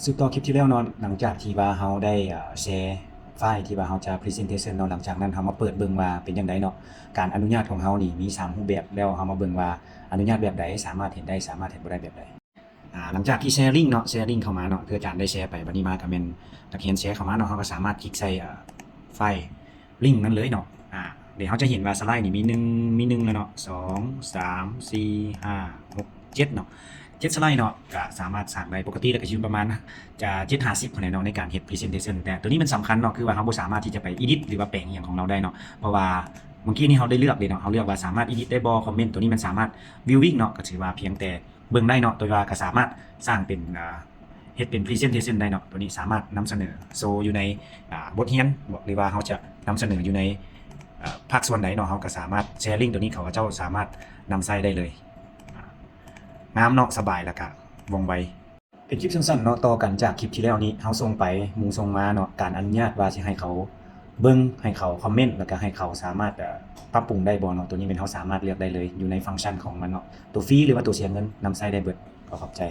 สืบต่อคลิปที่แล้วเนาะหลังจากที่ว่าเราได้แชร์ไฟล์ที่ว่าเราจะ presentation เนาะหลังจากนั้นเรามาเปิดเบิ่งว่าเป็นจังไดเนาะการอนุญาตของเรานี่มี3รูปแบบแล้วเรามาเบิ่งว่าอนุญาตแบบใดสามารถเห็นได้สามารถเห็นบ่ได้แบบใดหลังจากที่แชร์ลิงก์เนาะแชร์ลิงก์เข้ามาเนาะคืออาจารย์ได้แชร์ไปบัดนี้มาก็แม่นนักเรียนแชร์เข้ามาเนาะเราก็สามารถคลิกใส่ไฟล์ลิงก์นั้นเลยเนาะเดี๋ยวเราจะเห็นว่าสไลด์นี่มี1แล้วเนาะ2 3 4 5 6 7เนาะ7สไลด์เนาะก็สามารถสร้างได้ปกติแล้วก็อยู่ประมาณจะ7-50คนเนาะในการเฮ็ด presentation แต่ตัวนี้มันสำคัญเนาะคือว่าเราบ่สามารถที่จะไป edit หรือว่าแปลงอหย่างของเราได้เนาะเพราะว่าเมื่อกี้นี้เราได้เลือกเลยเนาะเราเลือกว่าสามารถ edit ได้บ่คอมเมนต์ตัวนี้มันสามารถ viewing เนาะก็ถือว่าเพียงแต่เบิ่งได้เนาะตัวว่าก็สามารถสร้างเป็นเฮ็ดเป็น presentation ได้เนาะตัวนี้สามารถนำเสนอโซอยู่ในบทเรียนบอกเลยว่าเราจะนำเสนออยู่ในภาคส่วนใดเนาะเราก็สามารถแชร์ลิงก์ตัวนี้เขาเจ้าสามารถนำใช้ได้เลยงามเนาะสบายแล้วก็ว่องไวเป็นคลิปสั้นๆเนาะต่อกันจากคลิปที่แล้วนี้เราส่งไปหมู่ส่งมาเนาะการอนุญาตว่าสิให้เขาเบิ่งให้เขาคอมเมนต์แล้วก็ให้เขาสามารถปรับปรุงได้บ่เนาะตัวนี้เป็นเราสามารถเลือกได้เลยอยู่ในฟังก์ชันของมันเนาะตัวฟรีหรือว่าตัวเสียเงินนำใช้ได้เบิดขอบใจ